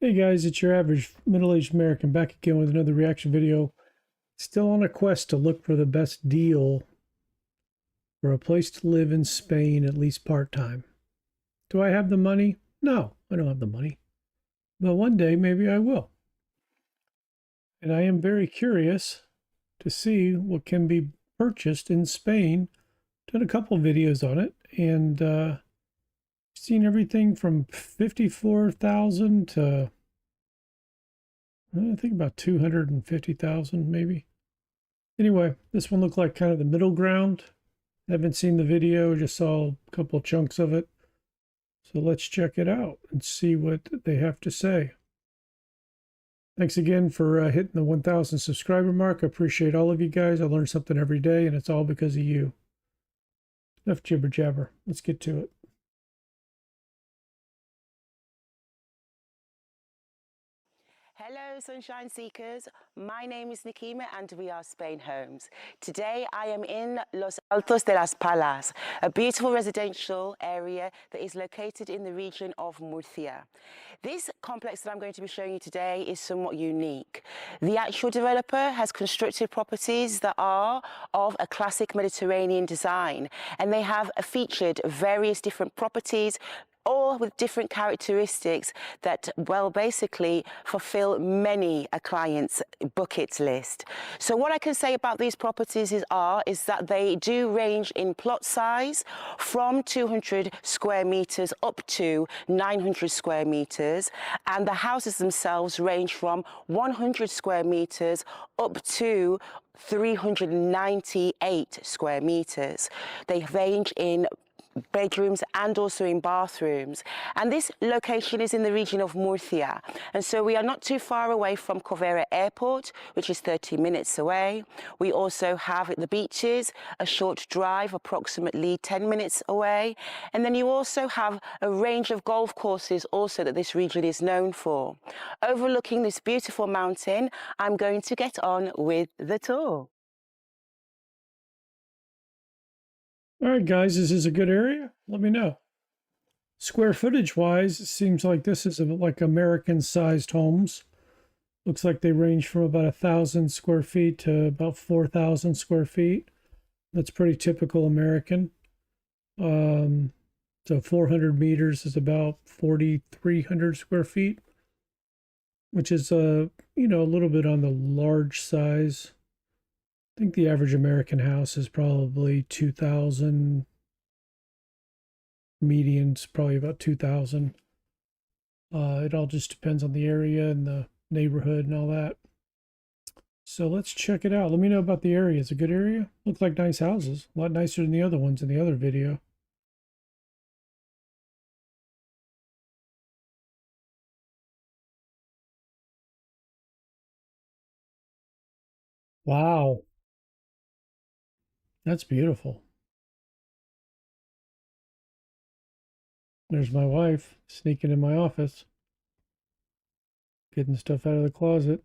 Hey guys, it's your average middle-aged American back again with another reaction video. Still on a quest to look for the best deal for a place to live in Spain, at least part-time. Do I have the money? No, I don't have the money. But one day maybe I will. And I am very curious to see what can be purchased in Spain. Done a couple videos on it and seen everything from 54,000 to I think about 250,000 maybe. Anyway, this one looked like kind of the middle ground. Haven't seen the video, just saw a couple chunks of it. So let's check it out and see what they have to say. Thanks again for hitting the 1,000 subscriber mark. I appreciate all of you guys. I learn something every day, and it's all because of you. Enough jibber jabber. Let's get to it. Hello Sunshine Seekers, my name is Nikima and we are Spain Homes. Today I am in Los Altos De Las Palas, a beautiful residential area that is located in the region of Murcia. This complex that I'm going to be showing you today is somewhat unique. The actual developer has constructed properties that are of a classic Mediterranean design, and they have featured various different properties, all with different characteristics that, well, basically fulfill many a client's bucket list. So what I can say about these properties is that they do range in plot size from 200 square meters up to 900 square meters, and the houses themselves range from 100 square meters up to 398 square meters. They range in bedrooms and also in bathrooms, and this location is in the region of Murcia, and so we are not too far away from Covera Airport, which is 30 minutes away. We also have the beaches, a short drive, approximately 10 minutes away, and then you also have a range of golf courses also that this region is known for. Overlooking this beautiful mountain, I'm going to get on with the tour. All right, guys, is this a good area? Let me know. Square footage wise, it seems like this is like American sized homes. Looks like they range from about 1,000 square feet to about 4,000 square feet. That's pretty typical American. So 400 meters is about 4,300 square feet, which is a little bit on the large size. I think the average American house is probably 2,000. Median's probably about 2,000. It all just depends on the area and the neighborhood and all that. So let's check it out. Let me know about the area. It's a good area. Looks like nice houses. A lot nicer than the other ones in the other video. Wow. That's beautiful. There's my wife sneaking in my office, getting stuff out of the closet.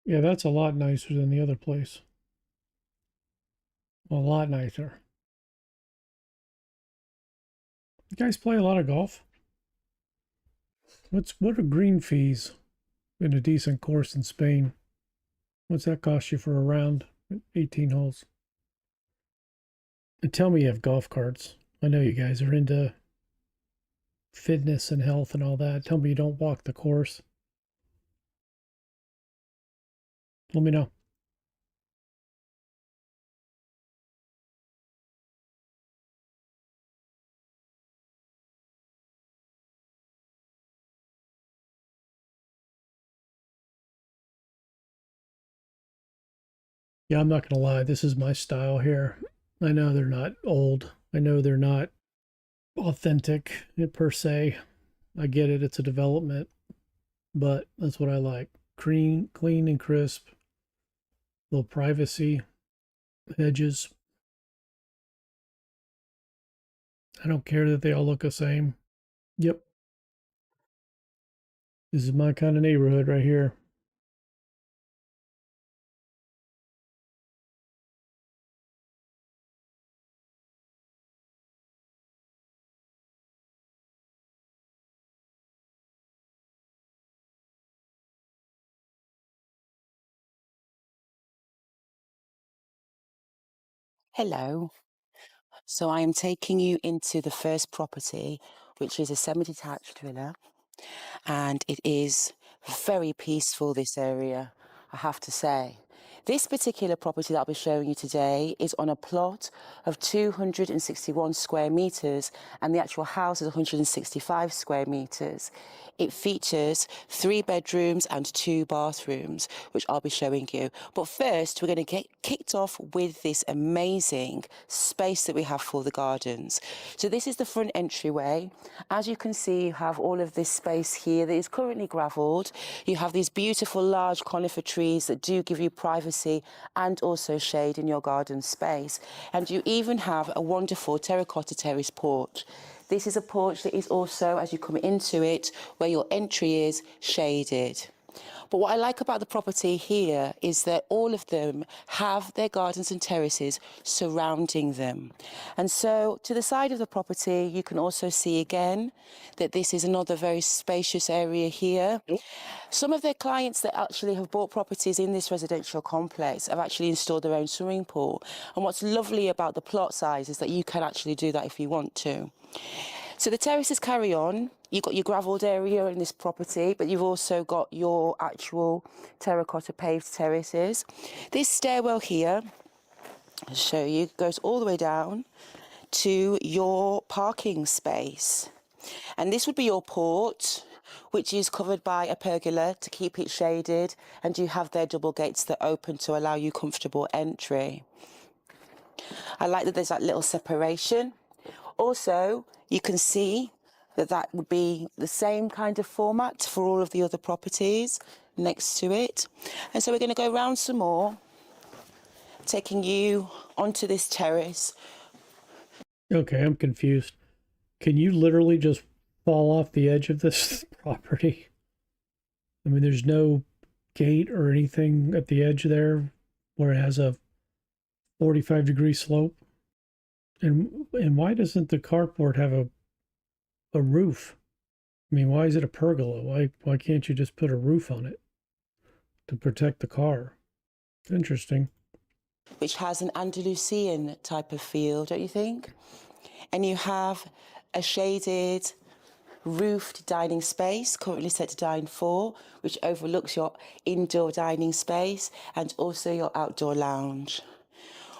Yeah, that's a lot nicer than the other place. A lot nicer. You guys play a lot of golf? What are green fees in a decent course in Spain? What's that cost you for a round? 18 holes. And tell me you have golf carts. I know you guys are into fitness and health and all that. Tell me you don't walk the course. Let me know. Yeah, I'm not going to lie. This is my style here. I know they're not old. I know they're not authentic per se. I get it. It's a development, but that's what I like. clean and crisp. Little privacy, hedges. I don't care that they all look the same. Yep. This is my kind of neighborhood right here. Hello. So I am taking you into the first property, which is a semi-detached villa, and it is very peaceful, this area, I have to say. This particular property that I'll be showing you today is on a plot of 261 square metres, and the actual house is 165 square metres. It features 3 bedrooms and 2 bathrooms, which I'll be showing you. But first, we're going to get kicked off with this amazing space that we have for the gardens. So this is the front entryway. As you can see, you have all of this space here that is currently gravelled. You have these beautiful large conifer trees that do give you privacy and also shade in your garden space. And you even have a wonderful terracotta terrace porch. This is a porch that is also, as you come into it, where your entry is, shaded. But what I like about the property here is that all of them have their gardens and terraces surrounding them. And so to the side of the property, you can also see again that this is another very spacious area here. Some of their clients that actually have bought properties in this residential complex have actually installed their own swimming pool. And what's lovely about the plot size is that you can actually do that if you want to. So the terraces carry on. You've got your gravelled area in this property, but you've also got your actual terracotta paved terraces. This stairwell here, I'll show you, goes all the way down to your parking space. And this would be your port, which is covered by a pergola to keep it shaded, and you have their double gates that open to allow you comfortable entry. I like that there's that little separation. Also, you can see that that would be the same kind of format for all of the other properties next to it. And so we're going to go around some more, taking you onto this terrace. Okay, I'm confused. Can you literally just fall off the edge of this property? I mean, there's no gate or anything at the edge there where it has a 45-degree slope. And why doesn't the carport have a roof? I mean, why is it a pergola? Why can't you just put a roof on it to protect the car? Interesting. Which has an Andalusian type of feel, don't you think? And you have a shaded roofed dining space, currently set to dine 4, which overlooks your indoor dining space and also your outdoor lounge.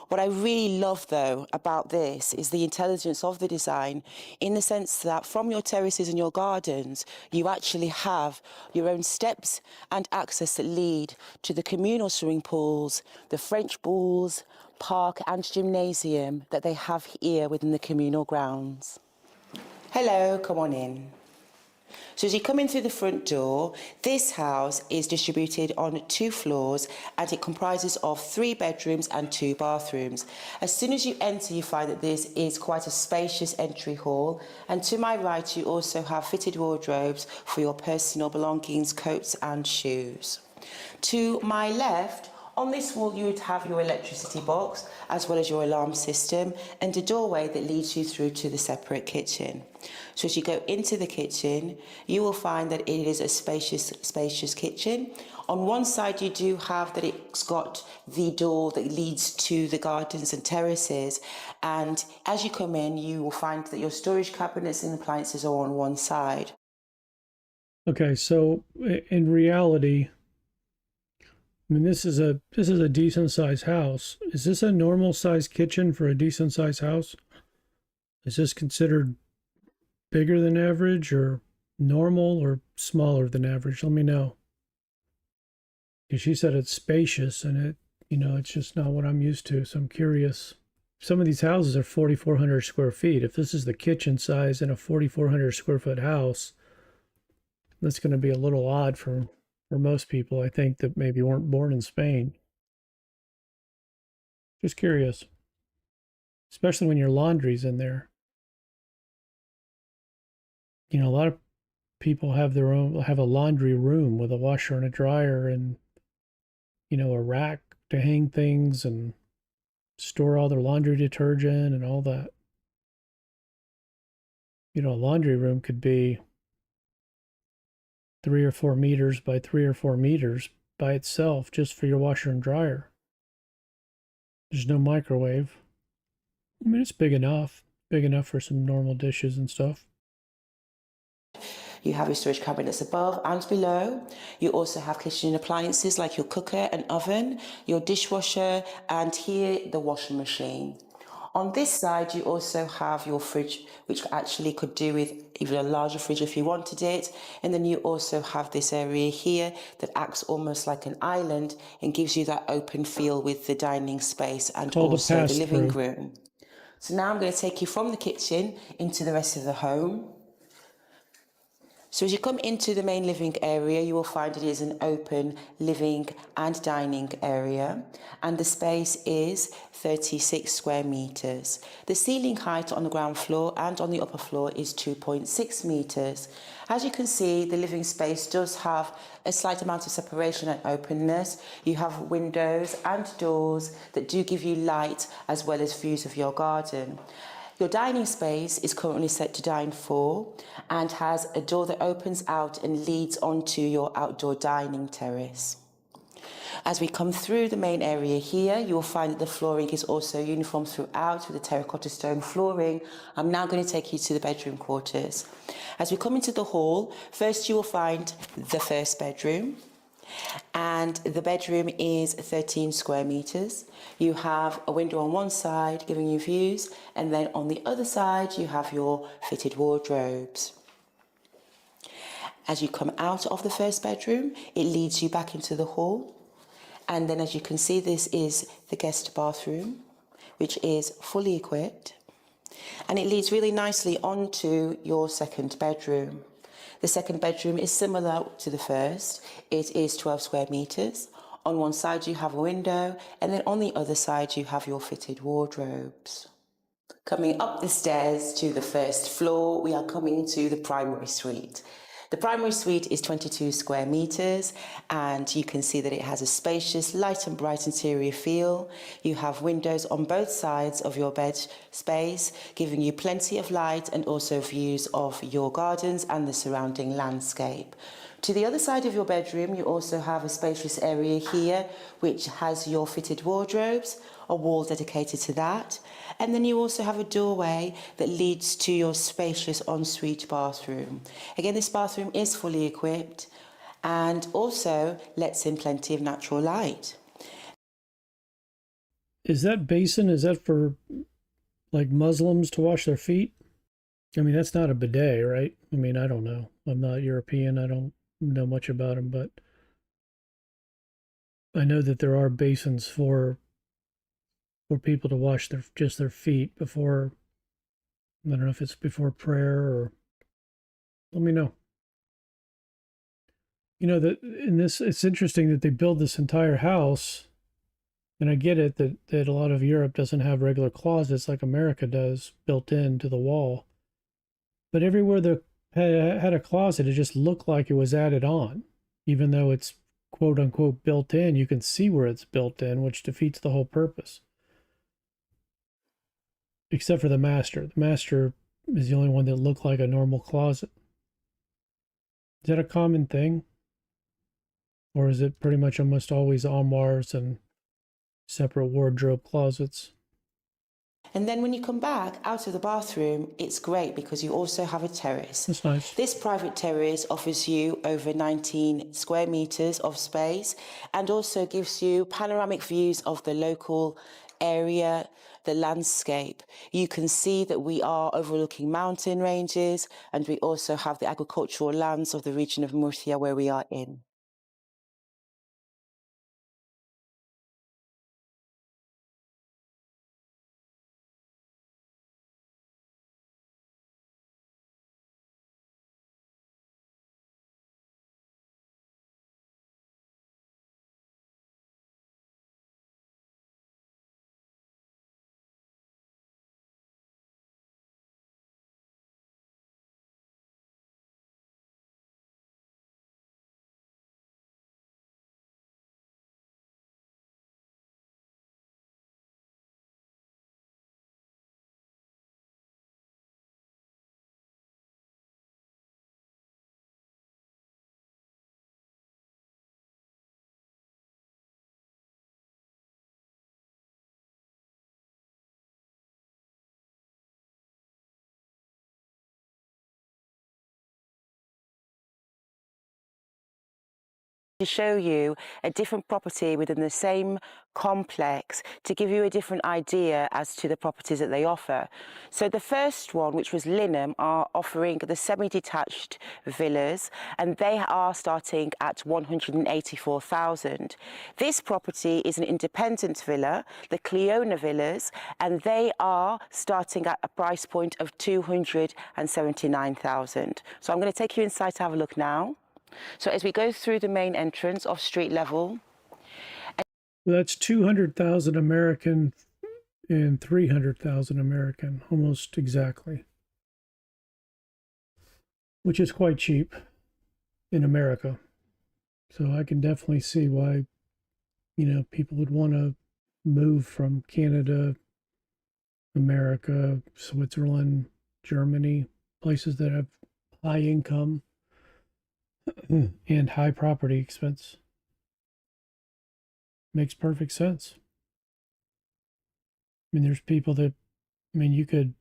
What I really love, though, about this is the intelligence of the design, in the sense that from your terraces and your gardens, you actually have your own steps and access that lead to the communal swimming pools, the French pools, park and gymnasium that they have here within the communal grounds. Hello, come on in. So as you come in through the front door, this house is distributed on 2 floors and it comprises of 3 bedrooms and 2 bathrooms. As soon as you enter, you find that this is quite a spacious entry hall, and to my right you also have fitted wardrobes for your personal belongings, coats and shoes. To my left, on this wall you would have your electricity box as well as your alarm system and a doorway that leads you through to the separate kitchen. So as you go into the kitchen, you will find that it is a spacious kitchen. On one side you do have that it's got the door that leads to the gardens and terraces, and as you come in you will find that your storage cabinets and appliances are on one side. Okay, so in reality, I mean, this is a decent sized house. Is this a normal sized kitchen for a decent sized house? Is this considered bigger than average or normal or smaller than average? Let me know. Because she said it's spacious and it's just not what I'm used to. So I'm curious. Some of these houses are 4,400 square feet. If this is the kitchen size in a 4,400 square foot house, that's going to be a little odd for for most people, I think, that maybe weren't born in Spain. Just curious, especially when your laundry's in there. You know, a lot of people have have a laundry room with a washer and a dryer and, a rack to hang things and store all their laundry detergent and all that. A laundry room could be 3 or 4 meters by 3 or 4 meters by itself just for your washer and dryer. There's no microwave. I mean, it's big enough for some normal dishes and stuff. You have your storage cabinets above and below. You also have kitchen appliances like your cooker and oven, your dishwasher, and here the washing machine. On this side, you also have your fridge, which actually could do with even a larger fridge if you wanted it. And then you also have this area here that acts almost like an island and gives you that open feel with the dining space and also the living room. So now I'm going to take you from the kitchen into the rest of the home. So as you come into the main living area, you will find it is an open living and dining area, and the space is 36 square meters. The ceiling height on the ground floor and on the upper floor is 2.6 meters. As you can see, the living space does have a slight amount of separation and openness. You have windows and doors that do give you light as well as views of your garden. Your dining space is currently set to dine 4 and has a door that opens out and leads onto your outdoor dining terrace. As we come through the main area here, you will find that the flooring is also uniform throughout with the terracotta stone flooring. I'm now going to take you to the bedroom quarters. As we come into the hall, first you will find the first bedroom. And the bedroom is 13 square meters. You have a window on one side giving you views, and then on the other side you have your fitted wardrobes. As you come out of the first bedroom, it leads you back into the hall. And then as you can see, this is the guest bathroom, which is fully equipped. And it leads really nicely onto your second bedroom. The second bedroom is similar to the first. It is 12 square meters. On one side you have a window, and then on the other side you have your fitted wardrobes. Coming up the stairs to the first floor, we are coming to the primary suite. The primary suite is 22 square meters, and you can see that it has a spacious, light and bright interior feel. You have windows on both sides of your bed space, giving you plenty of light and also views of your gardens and the surrounding landscape. To the other side of your bedroom, you also have a spacious area here, which has your fitted wardrobes, a wall dedicated to that. And then you also have a doorway that leads to your spacious ensuite bathroom. Again, this bathroom is fully equipped and also lets in plenty of natural light. Is that basin, is that for like Muslims to wash their feet? I mean, that's not a bidet, right? I mean, I don't know. I'm not European. I don't know much about them, but I know that there are basins for people to wash their feet before. I don't know if it's before prayer or. Let me know. That in this, it's interesting that they build this entire house, and I get it that a lot of Europe doesn't have regular closets like America does built into the wall, but everywhere they had a closet, it just looked like it was added on, even though it's quote unquote built in. You can see where it's built in, which defeats the whole purpose. Except for the master. The master is the only one that looked like a normal closet. Is that a common thing? Or is it pretty much almost always armoires and separate wardrobe closets? And then when you come back out of the bathroom, it's great because you also have a terrace. That's nice. This private terrace offers you over 19 square meters of space and also gives you panoramic views of the local area, the landscape. You can see that we are overlooking mountain ranges, and we also have the agricultural lands of the region of Murcia where we are in. to show you a different property within the same complex to give you a different idea as to the properties that they offer. So the first one, which was Linham, are offering the semi-detached villas, and they are starting at 184,000. This property is an independent villa, the Cleona Villas, and they are starting at a price point of 279,000. So I'm going to take you inside to have a look now. So as we go through the main entrance off street level. That's 200,000 American and 300,000 American, almost exactly. Which is quite cheap in America. So I can definitely see why, people would want to move from Canada, America, Switzerland, Germany, places that have high income and high property expense. Makes perfect sense. I mean, there's people that, you could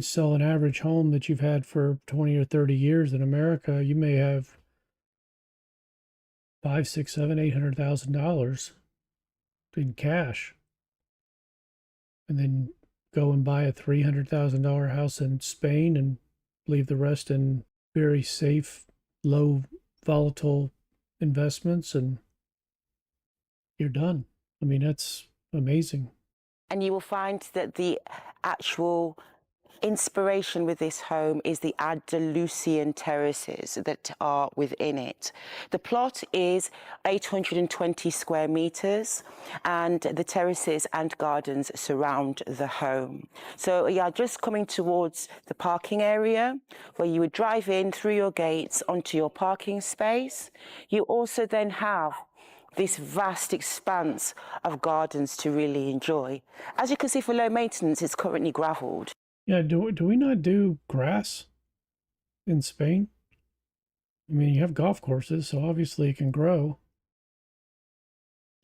sell an average home that you've had for 20 or 30 years in America. You may have $500,000, $600,000, $800,000 in cash, and then go and buy a $300,000 house in Spain and leave the rest in very safe, low volatile investments, and you're done. I mean, that's amazing. And you will find that the actual inspiration with this home is the Andalusian terraces that are within it. The plot is 820 square meters, and the terraces and gardens surround the home. So yeah, just coming towards the parking area where you would drive in through your gates onto your parking space. You also then have this vast expanse of gardens to really enjoy. As you can see, for low maintenance, it's currently gravelled. Yeah, do we not do grass in Spain? I mean, you have golf courses, so obviously it can grow.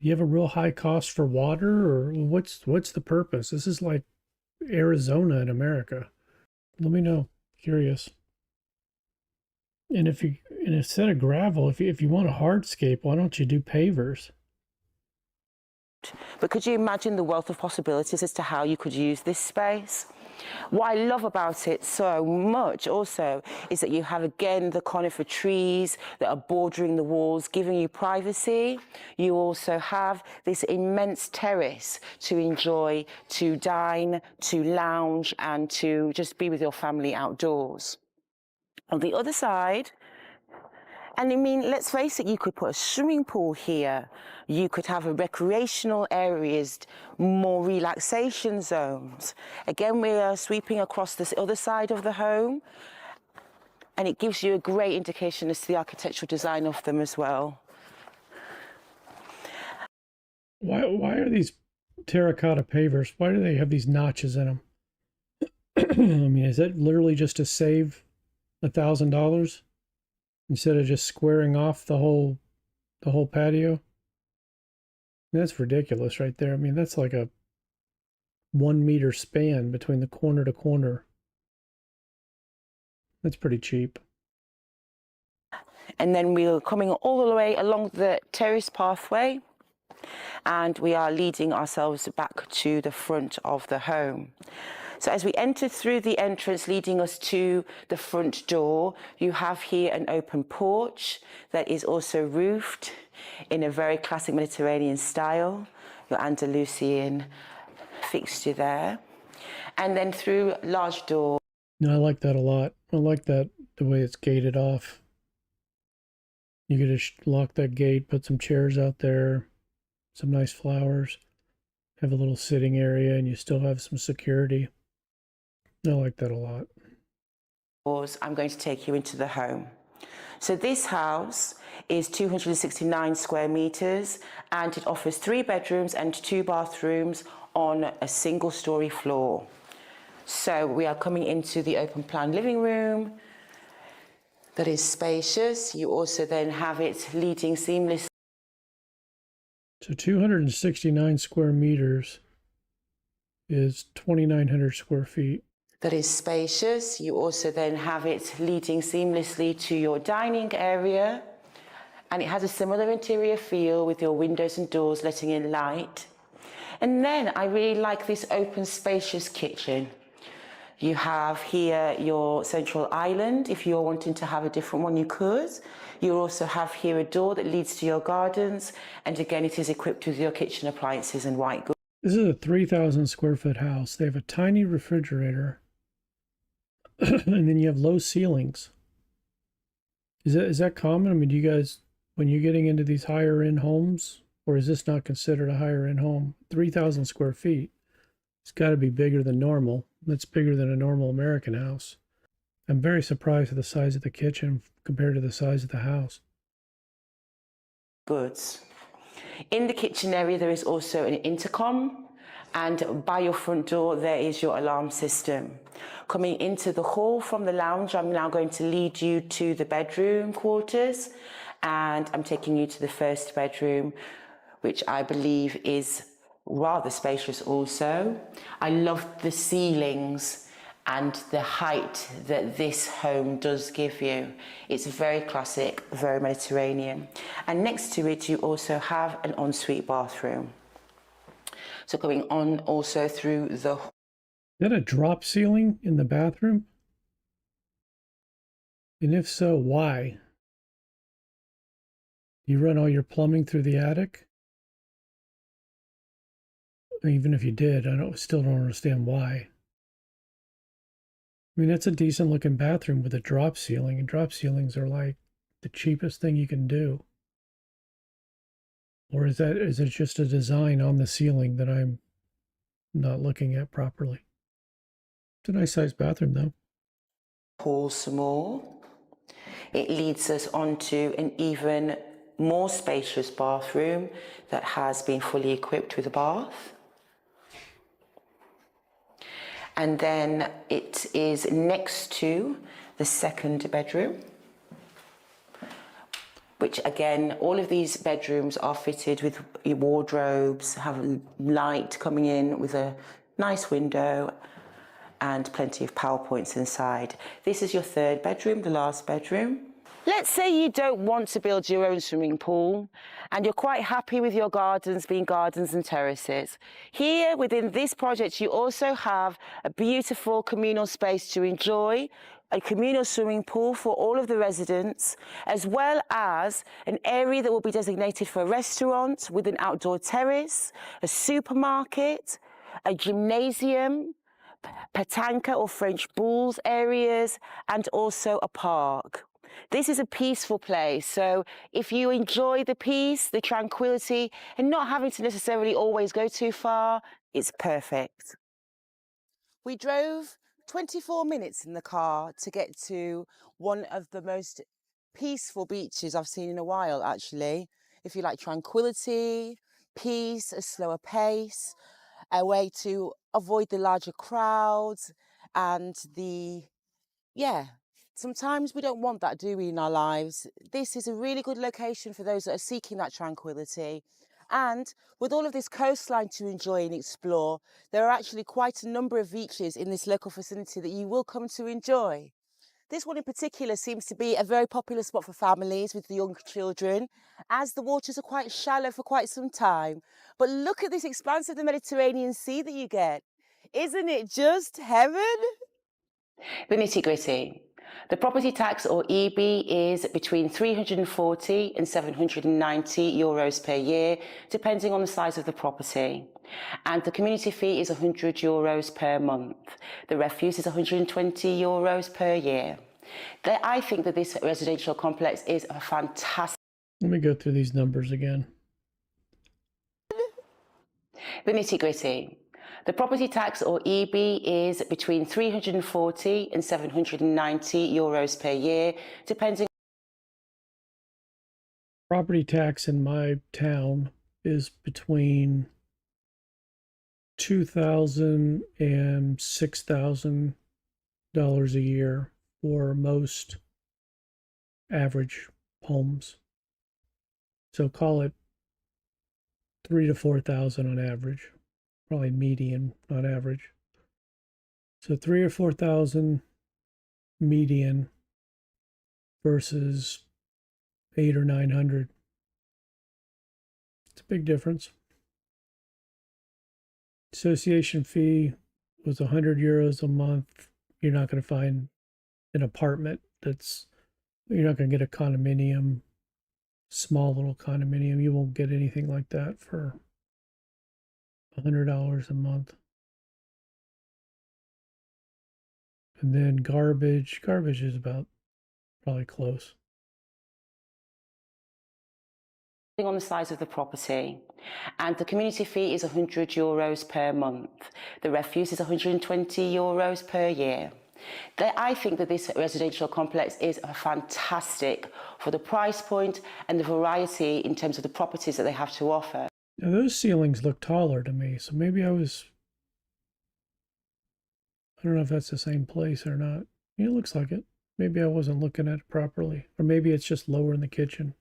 Do you have a real high cost for water, or what's the purpose? This is like Arizona in America. Let me know. Curious. And instead of gravel, if you want a hardscape, why don't you do pavers? But could you imagine the wealth of possibilities as to how you could use this space? What I love about it so much also is that you have, again, the conifer trees that are bordering the walls, giving you privacy. You also have this immense terrace to enjoy, to dine, to lounge, and to just be with your family outdoors. On the other side, and I mean, let's face it, you could put a swimming pool here. You could have a recreational areas, more relaxation zones. Again, we are sweeping across this other side of the home, and it gives you a great indication as to the architectural design of them as well. Why are these terracotta pavers? Why do they have these notches in them? I mean, is that literally just to save $1,000 instead of just squaring off the whole patio? That's ridiculous right there. I mean, that's like a 1 meter span between the corner to corner. That's pretty cheap. And then we're coming all the way along the terrace pathway, and we are leading ourselves back to the front of the home. So as we enter through the entrance leading us to the front door, you have here an open porch that is also roofed in a very classic Mediterranean style, your Andalusian fixture there. And then through large door. No, I like that a lot. I like that, the way it's gated off. You could just lock that gate, put some chairs out there, some nice flowers, have a little sitting area, and you still have some security. I like that a lot. I'm going to take you into the home. So this house is 269 square meters, and it offers 3 bedrooms and 2 bathrooms on a single story floor. So we are coming into the open plan living room that is spacious. You also then have it leading seamlessly. So 269 square meters is 2,900 square feet. That is spacious. You also then have it leading seamlessly to your dining area. And it has a similar interior feel with your windows and doors letting in light. And then I really like this open, spacious kitchen. You have here your central island. If you're wanting to have a different one, you could. You also have here a door that leads to your gardens. And again, it is equipped with your kitchen appliances and white goods. This is a 3,000 square foot house. They have a tiny refrigerator. And then you have low ceilings. Is that common? I mean, do you guys, when you're getting into these higher end homes, or is this not considered a higher end home? 3,000 square feet. It's got to be bigger than normal. That's bigger than a normal American house. I'm very surprised at the size of the kitchen compared to the size of the house. Goods. In the kitchen area, there is also an intercom, and by your front door, there is your alarm system. Coming into the hall from the lounge, I'm now going to lead you to the bedroom quarters, and I'm taking you to the first bedroom, which I believe is rather spacious also. I love the ceilings and the height that this home does give you. It's very classic, very Mediterranean. And next to it, you also have an ensuite bathroom. So going on also through the... Is that a drop ceiling in the bathroom? And if so, why? You run all your plumbing through the attic? Even if you did, still don't understand why. I mean, that's a decent looking bathroom with a drop ceiling, and drop ceilings are like the cheapest thing you can do. Or is it just a design on the ceiling that I'm not looking at properly? It's a nice sized bathroom though. Hall some more. It leads us onto an even more spacious bathroom that has been fully equipped with a bath. And then it is next to the second bedroom, which again, all of these bedrooms are fitted with wardrobes, have light coming in with a nice window and plenty of power points inside. This is your third bedroom, the last bedroom. Let's say you don't want to build your own swimming pool and you're quite happy with your gardens being gardens and terraces. Here within this project, you also have a beautiful communal space to enjoy, a communal swimming pool for all of the residents, as well as an area that will be designated for a restaurant with an outdoor terrace, a supermarket, a gymnasium, petanque or French bulls areas, and also a park. This is a peaceful place, so if you enjoy the peace, the tranquility, and not having to necessarily always go too far, it's perfect. We drove 24 minutes in the car to get to one of the most peaceful beaches I've seen in a while, actually. If you like tranquility, peace, a slower pace, a way to avoid the larger crowds and sometimes we don't want that, do we, in our lives? This is a really good location for those that are seeking that tranquility. And with all of this coastline to enjoy and explore, there are actually quite a number of beaches in this local vicinity that you will come to enjoy. This one in particular seems to be a very popular spot for families with the young children, as the waters are quite shallow for quite some time. But look at this expanse of the Mediterranean Sea that you get. Isn't it just heaven? The nitty-gritty. The property tax, or EB, is between 340 and 790 euros per year, depending on the size of the property. And the community fee is 100 euros per month. The refuse is 120 euros per year. I think that this residential complex is a fantastic... Let me go through these numbers again. The nitty-gritty. The property tax, or EB, is between 340 and 790 euros per year, depending... Property tax in my town is between $2,000 and $6,000 a year for most average homes. So call it $3,000 to $4,000 on average. Probably median, not average. So 3,000 or 4,000 median versus 800 or 900. It's a big difference. Association fee was 100 euros a month. You're not going to find an apartment you're not going to get a condominium, small little condominium. You won't get anything like that for $100 a month. And then garbage is about probably close. On the size of the property, and the community fee is 100 euros per month. The refuse is 120 euros per year. I think that this residential complex is fantastic for the price point and the variety in terms of the properties that they have to offer. Now those ceilings look taller to me, so maybe I don't know if that's the same place or not. It looks like it. Maybe I wasn't looking at it properly, or maybe it's just lower in the kitchen.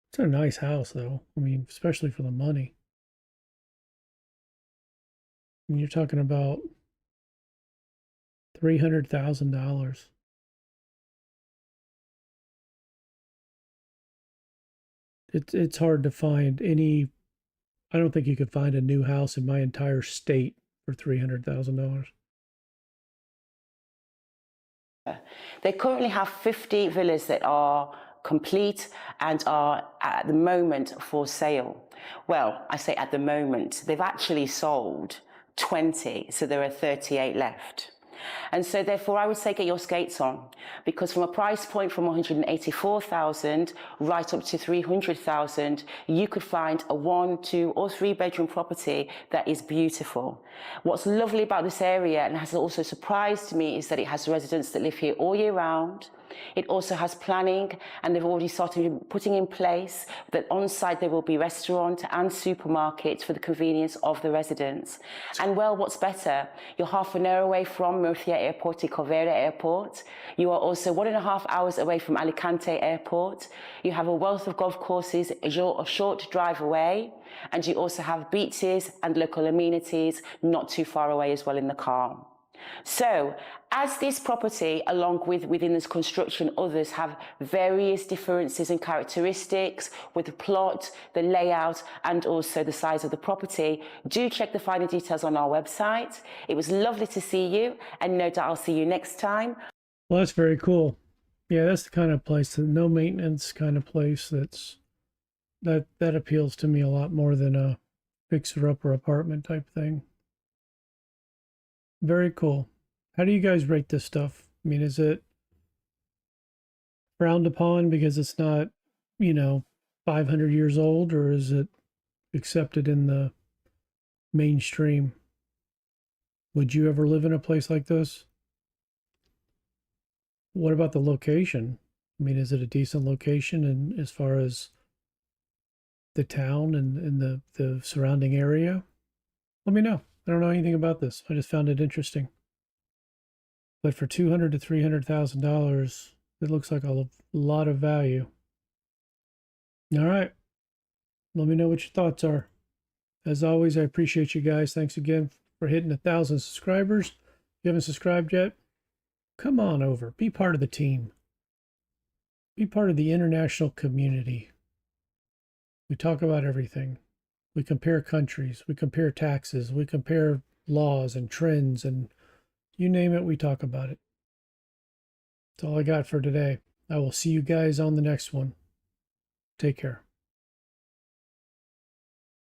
It's a nice house, though. I mean, especially for the money. I mean, you're talking about $300,000. It's hard to find any. I don't think you could find a new house in my entire state for $300,000. They currently have 50 villas that are complete and are at the moment for sale. Well, I say at the moment, they've actually sold 20, so there are 38 left. And so therefore I would say get your skates on, because from a price point from 184,000 right up to 300,000, you could find a 1, 2 or 3 bedroom property that is beautiful. What's lovely about this area, and has also surprised me, is that it has residents that live here all year round. It also has planning, and they've already started putting in place that on site there will be restaurant and supermarket for the convenience of the residents. And well, what's better, you're half an hour away from Murcia Airport to Corvera Airport. You are also 1.5 hours away from Alicante Airport. You have a wealth of golf courses a short drive away, and you also have beaches and local amenities not too far away as well in the car. So, as this property, along with within this construction, others have various differences and characteristics with the plot, the layout, and also the size of the property, do check the finer details on our website. It was lovely to see you, and no doubt I'll see you next time. Well, that's very cool. Yeah, that's the kind of place, the no maintenance kind of place that appeals to me a lot more than a fixer-upper apartment type thing. Very cool. How do you guys rate this stuff? I mean, is it frowned upon because it's not, 500 years old, or is it accepted in the mainstream? Would you ever live in a place like this? What about the location? I mean, is it a decent location, and as far as the town and the surrounding area? Let me know. I don't know anything about this. I just found it interesting. But for $200,000 to $300,000, it looks like a lot of value. All right. Let me know what your thoughts are. As always, I appreciate you guys. Thanks again for hitting 1,000 subscribers. If you haven't subscribed yet, come on over. Be part of the team. Be part of the international community. We talk about everything. We compare countries, we compare taxes, we compare laws and trends, and you name it, we talk about it. That's all I got for today. I will see you guys on the next one. Take care.